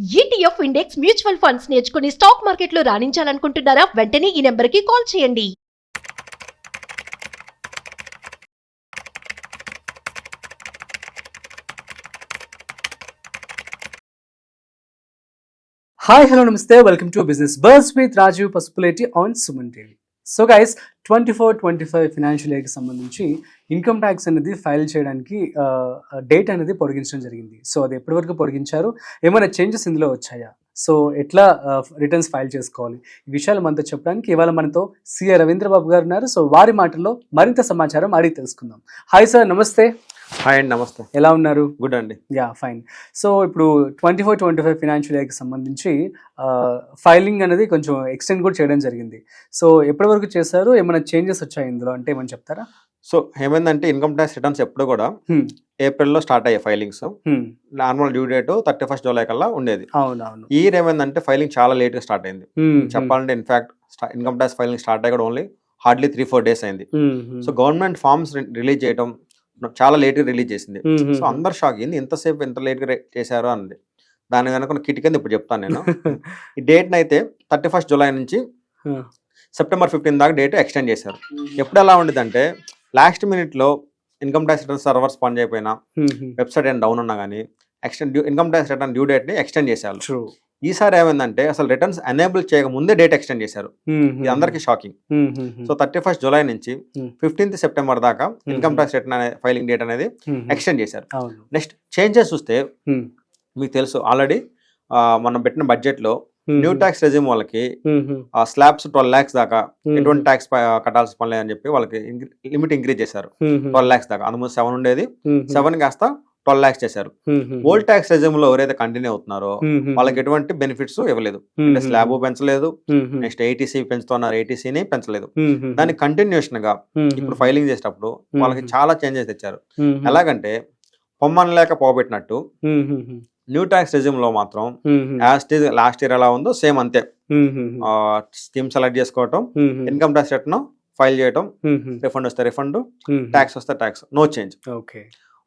ETF index mutual funds నేర్చుకుని stock మార్కెట్లో రాణించాలనుకుంటున్నారా? వెంటనే ఈ నెంబర్కి కాల్ చేయండి. Hi, hello, namaste. Welcome to Business Buzz with Rajiv Pasupuleti on Suman TV. So guys 24-25 financial ఇయర్కి సంబంధించి ఇన్కమ్ ట్యాక్స్ అనేది ఫైల్ చేయడానికి డేట్ అనేది పొడిగించడం జరిగింది. సో అది ఎప్పటి వరకు పొడిగించారు, ఏమైనా చేంజెస్ ఇందులో వచ్చాయా, సో ఎట్లా రిటర్న్స్ ఫైల్ చేసుకోవాలి, ఈ విషయాలు మనతో చెప్పడానికి ఇవాళ మనతో సిఏ రవీంద్రబాబు గారు ఉన్నారు. సో వారి మాటల్లో మరింత సమాచారం అడిగి తెలుసుకుందాం. హాయ్ సార్, నమస్తే. హాయ్ అండి, నమస్తే. ఎలా ఉన్నారు? గుడ్ అండి. Yeah, fine. సో ఇప్పుడు 24-25 ఫినాన్షియల్ ఇయర్కి సంబంధించి ఫైలింగ్ అనేది కొంచెం ఎక్స్టెండ్ కూడా చేయడం జరిగింది. సో ఎప్పటి వరకు చేశారు, ఏమైనా చేంజెస్ వచ్చాయి ఇందులో అంటే ఏమని చెప్తారా? సో ఏమైందంటే ఇన్కమ్ ట్యాక్స్ రిటర్న్స్ ఎప్పుడు కూడా ఏప్రిల్లో స్టార్ట్ అయ్యాయి filings. Normal due date 31 July కల్లా ఉండేది. అవునవును. ఈ ఇయర్ ఏమైందంటే ఫైలింగ్ చాలా లేట్ గా స్టార్ట్ అయింది. చెప్పాలంటే in fact income tax filing start అయ్యి కూడా ఓన్లీ హార్డ్లీ 3-4 డేస్ అయింది. సో గవర్నమెంట్ ఫార్మ్స్ రిలీజ్ చేయడం చాలా లేట్ గా రిలీజ్ చేసింది. సో అందరు షాక్ అయింది, ఎంతసేపు ఎంత లేట్ గా చేశారు అన్నది. దాని కనుక కిటికింది ఇప్పుడు చెప్తాను నేను. ఈ డేట్ అయితే 31 జూలై నుంచి సెప్టెంబర్ 15 దాకా డేట్ ఎక్స్టెండ్ చేశారు. ఎప్పుడు ఎలా ఉండేదంటే లాస్ట్ మినిట్ లో ఇన్కమ్ ట్యాక్స్ రిటర్న్ సర్వర్స్ పని చేయకపోయినా, వెబ్సైట్ ఏం డౌన్ ఉన్నా కానీ income tax return due date ని ఎక్స్టెండ్ చేశారు. ఈసారి ఏమైందంటే అసలు రిటర్న్స్ ఎనేబుల్ చేయక ముందే డేట్ ఎక్స్టెండ్ చేశారు. ఇది అందరికి షాకింగ్. సో 31 జూలై నుంచి 15 సెప్టెంబర్ దాకా ఇన్కమ్ ట్యాక్స్ రిటర్న్ అనే ఫైలింగ్ డేట్ అనేది ఎక్స్టెండ్ చేశారు. నెక్స్ట్ చేంజెస్ చూస్తే మీకు తెలుసు ఆల్రెడీ మనం పెట్టిన బడ్జెట్ లో న్యూ ట్యాక్స్ రెజ్యూమ్ వాళ్ళకి స్లాబ్స్ 12 lakhs దాకా ఎటువంటి ట్యాక్స్ కట్టాల్సిన పని లేదని చెప్పి వాళ్ళకి లిమిట్ ఇంక్రీజ్ చేశారు. 12 lakhs దాకా, అందులో 7 ఉండేది, 7 కాస్త 12 lakhs చేశారు. ఓల్డ్ ట్యాక్స్ రెజ్యూమ్ లో ఎవరైతే కంటిన్యూ అవుతున్నారో వాళ్ళకి ఎటువంటి బెనిఫిట్స్ ఇవ్వలేదు. అంటే స్లాబ్ పెంచలేదు, నెక్స్ట్ ఏటీసీ పెంచుతున్నారు, ఏటీసీని పెంచలేదు. దాని కంటిన్యూషన్ గా ఇప్పుడు ఫైలింగ్ చేసేటప్పుడు వాళ్ళకి చాలా చేంజెస్ తెచ్చారు. ఎలాగంటే పొమ్మని లేక పోబెట్టినట్టు న్యూ ట్యాక్స్ రెజ్యూమ్ లో మాత్రం లాస్ట్ ఇయర్ ఎలా ఉందో సేమ్ అంతే. స్కీమ్ సెలెక్ట్ చేసుకోవటం, ఇన్కమ్ ట్యాక్స్ రిటర్న్ ఫైల్ చేయటం, రిఫండ్ వస్తే రిఫండ్, ట్యాక్స్ వస్తే tax, no change.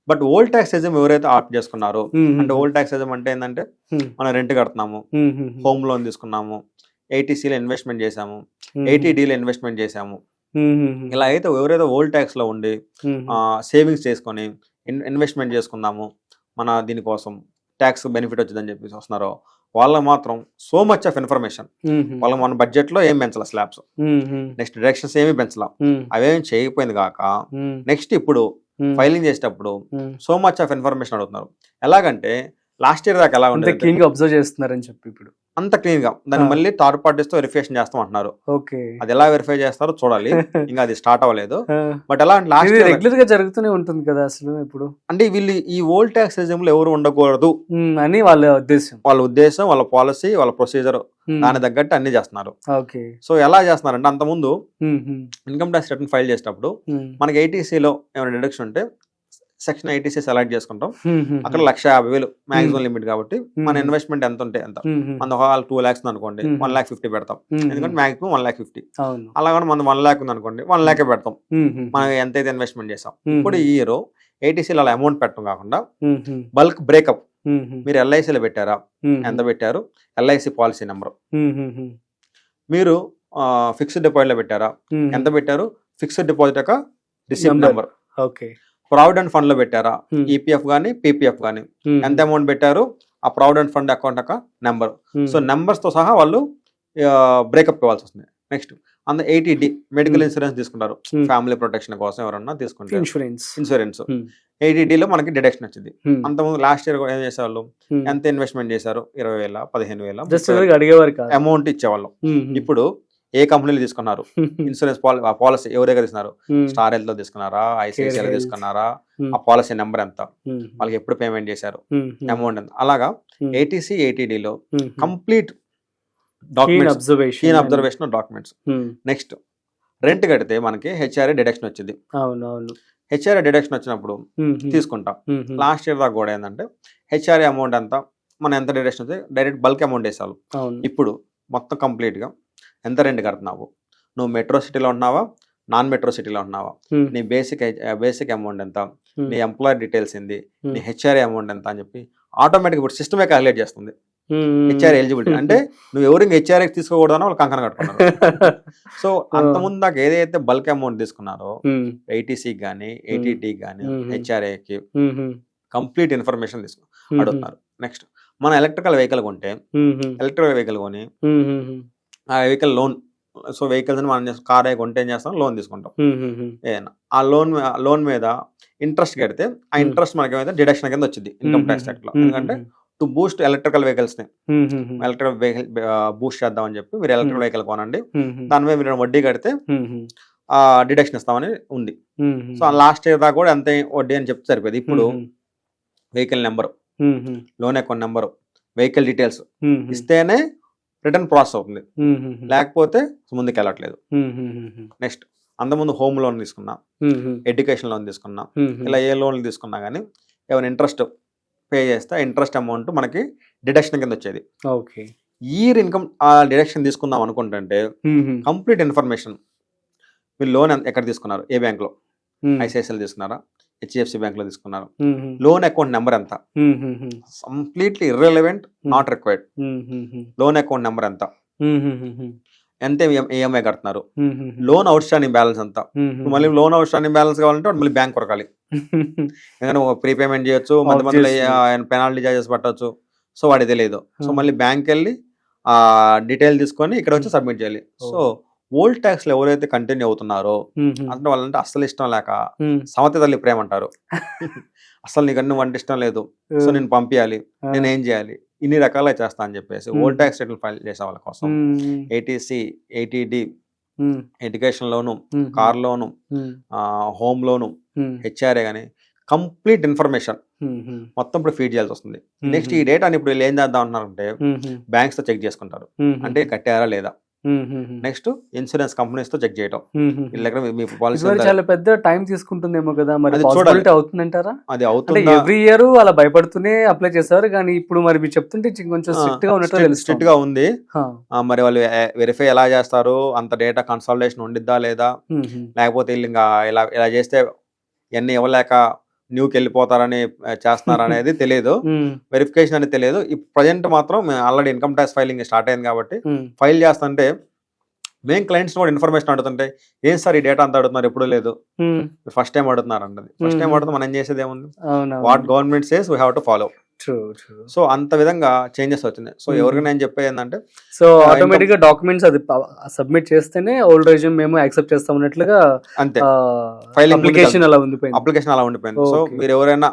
But old tax regime ఎవరైతే ఆప్ట్ చేసుకున్నారో, అంటే ఓల్డ్ ట్యాక్స్ రెజ్యూమ్ అంటే ఏంటంటే మనం రెంట్ కడుతున్నాము, హోమ్ లోన్ తీసుకున్నాము, ఏటీసీలో ఇన్వెస్ట్మెంట్ చేసాము, ఏటీడీలో ఇన్వెస్ట్మెంట్ చేసాము, ఇలా అయితే ఎవరైతే ఓల్డ్ ట్యాక్స్ లో ఉండి సేవింగ్స్ చేసుకొని ఇన్వెస్ట్మెంట్ చేసుకున్నాము, మన దీనికోసం ట్యాక్స్ బెనిఫిట్ వచ్చిందని చెప్పేసి వస్తున్నారో వాళ్ళ మాత్రం సో మచ్ ఆఫ్ ఇన్ఫర్మేషన్. వాళ్ళ మన బడ్జెట్ లో ఏం పెంచాల, స్లాబ్స్ నెక్స్ట్ డైరెక్షన్స్ ఏమి పెంచాల, అవేం చేయకపోయింది కాక నెక్స్ట్ ఇప్పుడు ఫైలింగ్ చేసేటప్పుడు సో మచ్ ఆఫ్ ఇన్ఫర్మేషన్ అడుగుతున్నారు. ఎలాగంటే లాస్ట్ ఇయర్ దాకా ఎలా ఉండేది, క్లీన్ గా అబ్జర్వ్ చేస్తున్నారని చెప్పి ఇప్పుడు అంత క్లీన్ గా దాన్ని మళ్ళీ థర్డ్ పార్టీస్ తో వెరిఫికేషన్ చేస్తాం అంటున్నారు. అది ఎలా వెరిఫై చేస్తారో చూడాలి, ఇంకా అది స్టార్ట్ అవ్వలేదు. బట్ ఎలా లాస్ట్ రెగ్యులర్ గా జరుగుతూనే ఉంటుంది కదా అసలు. ఇప్పుడు అంటే వీళ్ళు ఈ ఓల్డ్ ట్యాక్స్ రెజ్యూమ్ లో ఎవరు ఉండకూడదు అని వాళ్ళ ఉద్దేశం, వాళ్ళ పాలసీ, వాళ్ళ ప్రొసీజర్, దాని తగ్గట్టు అన్ని చేస్తున్నారు. సో ఎలా చేస్తున్నారంటే అంతకుముందు ఇన్కమ్ ట్యాక్స్ రిటర్న్ ఫైల్ చేసేటప్పుడు మనకి ఏటీసీలో ఏమైనా డిడక్షన్ ఉంటే సెక్షన్ 86 సెలెక్ట్ చేసుకుంటాం. అక్కడ 1,50,000 మాక్సిమం లిమిట్ కాబట్టి మన ఇన్వెస్ట్మెంట్ ఎంత ఉంటే ఎంత, మన 2 lakhs అనుకోండి 1,50,000 పెడతాం, ఎందుకంటే మాక్సిమం 1,50,000. అలా కూడా మన 1 lakh ఉంది అనుకోండి 1 lakh పెడతాం, మనం ఎంతైతే ఇన్వెస్ట్మెంట్ చేసాం. ఇప్పుడు ఈ ఇయర్ ఏటీసీలో అలా అమౌంట్ పెట్టడం కాకుండా బల్క్ బ్రేకప్, మీరు ఎల్ఐసీలో పెట్టారా, ఎంత పెట్టారు, ఎల్ఐసి పాలసీ నెంబర్, మీరు ఫిక్స్డ్ డిపాజిట్ లో పెట్టారా, ఎంత పెట్టారు, ఫిక్స్డ్ డిపాజిట్ యొక్క రిసిప్ట్ నెంబర్, ప్రావిడెంట్ ఫండ్ లో పెట్టారా, ఈపీఎఫ్ గానీ పీపీఎఫ్ గానీ ఎంత అమౌంట్ పెట్టారు, ఆ ప్రావిడెంట్ ఫండ్ అకౌంట్ యొక్క నెంబర్. సో నెంబర్స్ తో సహా వాళ్ళు బ్రేకప్ ఇవ్వాల్సి వస్తుంది. నెక్స్ట్ అంత 80D మెడికల్ ఇన్సూరెన్స్ తీసుకుంటారు, ఫ్యామిలీ ప్రొటెక్షన్ కోసం ఎవరన్నా తీసుకుంటారు ఇన్సూరెన్స్. 80Dలో మనకి డిడక్షన్ వచ్చింది. అంతకుముందు లాస్ట్ ఇయర్ ఏం చేసేవాళ్ళు, ఎంత ఇన్వెస్ట్మెంట్ చేశారు, 20,000 15,000 అమౌంట్ ఇచ్చేవాళ్ళం. ఇప్పుడు ఏ కంపెనీలు తీసుకున్నారు ఇన్సూరెన్స్ పాలసీ, ఎవరి దగ్గర తీసుకున్నారు, స్టార్ హెల్త్ లో తీసుకున్నారా, ఐసిఐసిఐ తీసుకున్నారా, ఆ పాలసీ నెంబర్ ఎంత, వాళ్ళకి ఎప్పుడు పేమెంట్ చేశారు, అమౌంట్ ఎంత, అలాగా ఏటీసీ ఏటీడీలో complete documents, observation documents. Next rent కడితే మనకి హెచ్ఆర్ఏ డిడక్షన్ వచ్చింది. హెచ్ఆర్ఏ డిడక్షన్ వచ్చినప్పుడు తీసుకుంటాం. లాస్ట్ ఇయర్ దాకా కూడా ఏంటంటే హెచ్ఆర్ఏ అమౌంట్ ఎంత, మనం ఎంత డిడక్షన్ వస్తే డైరెక్ట్ బల్క్ అమౌంట్ వేసాము. ఇప్పుడు మొత్తం కంప్లీట్ గా ఎంత రెంట్ కడుతున్నావు, నువ్వు మెట్రో సిటీలో ఉంటున్నావా, నాన్ మెట్రో సిటీలో ఉంటున్నావా, నీ బేసిక్ అమౌంట్ ఎంత, నీ ఎంప్లాయీ డీటెయిల్స్ ఏంది, నీ హెచ్ఆర్ఏ అమౌంట్ ఎంత అని చెప్పి ఆటోమేటిక్ ఇప్పుడు సిస్టమే క్యాలిక్యులేట్ చేస్తుంది. హెచ్ఆర్ ఎలిజిబిలిటీ అంటే నువ్వు ఎవరు హెచ్ఆర్ఏ తీసుకోకూడదని వాళ్ళు కంకణ కట్టుకున్నారు. సో అంతకుముందు నాకు ఏదైతే బల్క్ అమౌంట్ తీసుకున్నారో ఐటీసీకి కానీ ఏటీటీకి కానీ హెచ్ఆర్ఏకి కంప్లీట్ ఇన్ఫర్మేషన్ అడుగుతున్నారు. నెక్స్ట్ మన ఎలక్ట్రికల్ వెహికల్ కొంటే ఎలక్ట్రికల్ వెహికల్ కొని ఆ వెహికల్ లోన్, సో వెహికల్స్ అని మనం కార్ కొంటే ఏం చేస్తాం, లోన్ తీసుకుంటాం ఏదైనా. ఆ లోన్ మీద ఇంట్రెస్ట్ కడితే ఆ ఇంట్రెస్ట్ మనకి ఏమైతే డిడక్షన్ కింద వచ్చింది ఇన్కమ్ ట్యాక్స్ యాక్ట్ లో. ఎందుకంటే టు బూస్ట్ ఎలక్ట్రికల్ వెహికల్స్ ని, ఎలక్ట్రికల్ వెహికల్ బూస్ట్ చేద్దామని చెప్పి మీరు ఎలక్ట్రికల్ వెహికల్ కొనండి, దాని మీద మీరు వడ్డీ కడితే ఆ డిడక్షన్ ఇస్తామని ఉంది. సో లాస్ట్ ఇయర్ దాకా కూడా ఎంత వడ్డీ అని చెప్తే సరిపోయింది. ఇప్పుడు vehicle number, loan account number, vehicle details ఇస్తేనే రిటర్న్ ప్రాసెస్ అవుతుంది, లేకపోతే ముందుకు వెళ్ళట్లేదు. నెక్స్ట్ అంతకుముందు హోమ్ లోన్ తీసుకున్నా, ఎడ్యుకేషన్ లోన్ తీసుకున్నా, ఇలా ఏ లోన్లు తీసుకున్నా కానీ ఏమైనా ఇంట్రెస్ట్ పే చేస్తే ఇంట్రెస్ట్ అమౌంట్ మనకి డిడక్షన్ కింద వచ్చేది. ఇయర్ ఇన్కమ్ ఆ డిడక్షన్ తీసుకుందాం అనుకుంటుంటే కంప్లీట్ ఇన్ఫర్మేషన్, మీరు లోన్ ఎక్కడ తీసుకున్నారు, ఏ బ్యాంక్ లో, ఐసిఐసిఐ తీసుకున్నారా, హెచ్డిఎఫ్సి బ్యాంక్ లో తీసుకున్నారు, లోన్ అకౌంట్ నెంబర్ ఎంత, completely irrelevant, not required. Loan account number ఎంత, ఎంత ఈఎంఐ కడుతున్నారు, లోన్ అవుట్ స్టాండింగ్ బ్యాలెన్స్ ఎంత. మళ్ళీ లోన్ అవుట్ స్టాండింగ్ బ్యాలెన్స్ కావాలంటే మళ్ళీ బ్యాంక్ కొరకాలి, ఎందుకంటే ప్రీపేమెంట్ చేయొచ్చు, మధ్య మధ్యలో పెనాల్టీ చార్జెస్ పట్టవచ్చు. సో వాడి తెలియదు. సో మళ్ళీ బ్యాంక్ వెళ్ళి ఆ డీటెయిల్ తీసుకొని ఇక్కడ వచ్చి సబ్మిట్ చేయాలి. సో ఓల్డ్ ట్యాక్స్ లో ఎవరైతే కంటిన్యూ అవుతున్నారో అంటే వాళ్ళంటే అస్సలు ఇష్టం లేక సమతి తల్లి ప్రేమ అంటారు. అసలు నీకు అన్ని వంట ఇష్టం లేదు, సో నేను పంపించాలి, నేను ఏం చేయాలి, ఇన్ని రకాలుగా చేస్తా అని చెప్పేసి ఓల్డ్ ట్యాక్స్ రిటర్న్ ఫైల్ చేసే వాళ్ళ కోసం eighty C, eighty D, education loan, car loan, home loan, HRA కానీ కంప్లీట్ ఇన్ఫర్మేషన్ మొత్తం ఇప్పుడు ఫీడ్ చేయాల్సి వస్తుంది. నెక్స్ట్ ఈ డేటాని ఇప్పుడు వీళ్ళు ఏం చేద్దాం అంటున్నారంటే బ్యాంక్స్ తో చెక్ చేసుకుంటారు, అంటే కట్టారా లేదా. నెక్స్ట్ ఇన్సూరెన్స్ కంపెనీస్ తో చెక్ చేయడం, వీళ్ళ దగ్గర మీ పాలసీ చాలా పెద్ద టైం తీసుకుంటుందేమో కదా, మరి చూడాలి అవుతుందంటారా. అది అవుతుంది, ఎవ్రీ ఇయర్ అలా భయపడుతూనే అప్లై చేస్తారు, కానీ ఇప్పుడు మరి మీరు చెప్తుంటే కొంచెం స్ట్రిక్ట్ గా ఉన్నట్టు స్ట్రిక్ట్ గా ఉంది. మరి వాళ్ళు వెరిఫై ఎలా చేస్తారు, అంత డేటా కన్సల్టేషన్ ఉండిద్దా లేదా, లేకపోతే వీళ్ళు ఇంకా ఇలా చేస్తే ఇవన్నీ ఇవ్వలేక న్యూకి వెళ్ళిపోతారని చేస్తున్నారు అనేది తెలియదు, వెరిఫికేషన్ అనేది తెలియదు. ఇప్పుడు ప్రజెంట్ మాత్రం already income tax filing start అయింది కాబట్టి ఫైల్ చేస్తుంటే మేము క్లయింట్స్ కూడా ఇన్ఫర్మేషన్ అడుగుతుంటే, ఏం సార్ ఈ డేటా అంతా అడుగుతున్నారు, ఎప్పుడు లేదు, ఫస్ట్ టైం అడుగుతున్నారు అన్నది. ఫస్ట్ టైం అడుగుతా మనం ఏం చేసేది ఏముంది, what government says we have to follow. So అంత విధంగా చేంజెస్ వచ్చింది. సో ఎవరికైనా నేను చెప్పేది ఏంటంటే, సో ఆటోమేటిక్ గా డాక్యుమెంట్స్ అది సబ్మిట్ చేస్తేనే ఓల్డ్ రెజ్యూమ్ మేము యాక్సెప్ట్ చేస్తాం అన్నట్లుగా అంతే ఫైలింగ్ అప్లికేషన్ అలా ఉండిపోయింది. అప్లికేషన్ అలా ఉండిపోయింది. సో మీరు ఎవరైనా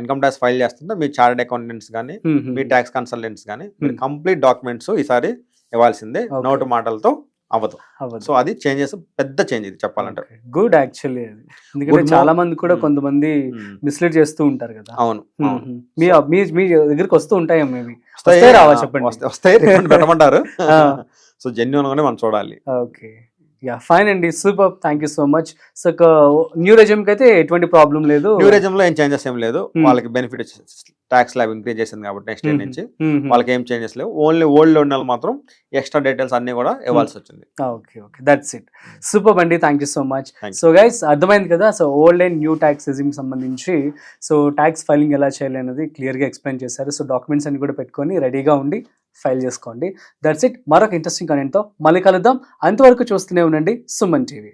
ఇన్కమ్ ట్యాక్స్ ఫైల్ చేస్తుంటే మీ చార్టెడ్ అకౌంటెంట్స్ కానీ మీ ట్యాక్స్ కన్సల్టెంట్స్ కానీ మీరు కంప్లీట్ డాక్యుమెంట్స్ ఈసారి ఇవ్వాల్సిందే, నోటు మాటలతో అవ్వదు. సో అది చేంజెస్, పెద్ద చేంజ్ ఇది చెప్పాలంటే. గుడ్ యాక్చువల్లీ, ఎందుకంటే చాలా మంది కూడా కొంతమంది మిస్లీడ్ చేస్తూ ఉంటారు కదా. అవును, మీ దగ్గరికి వస్తూ ఉంటాయి, మేబీ వస్తాయి, పెట్టమంటారు. సో జెన్యూన్ గానే మనం చూడాలి. ఓకే, యా ఫైన్ అండి, super, thank you so much. So new resume కి అయితే ఎటువంటి ప్రాబ్లం లేదు, న్యూ రెజ్యూమ్ లో ఏం చేంజెస్ ఏం లేదు. వాళ్ళకి బెనిఫిట్ ట్యాక్స్ ల్యాబ్ ఇంక్రీజ్ చేసింది కాబట్టి నెక్స్ట్ ఇయర్ నుంచి వాళ్ళకి ఏం చేంజెస్ లేవు. ఓన్లీ ఓల్డ్ లో ఉన్న మాత్రం ఎక్స్ట్రా డీటెయిల్స్ అన్ని కూడా ఇవ్వాల్సి వచ్చింది. Okay okay, that's it, super అండి, thank you so much. So guys అర్థమైంది కదా, so old and new tax regime సంబంధించి సో ట్యాక్స్ ఫైలింగ్ ఎలా చేయాలి అనేది క్లియర్ గా ఎక్స్ప్లెయిన్ చేశారు. సో డాక్యుమెంట్స్ అన్ని కూడా పెట్టుకొని రెడీగా ఉండి ఫైల్ చేసుకోండి. దట్స్ ఇట్, మరొక ఇంట్రెస్టింగ్ కంటెంట్ తో మళ్ళీ కలుద్దాం. అంతవరకు చూస్తూనే ఉండండి సుమన్ టీవీ.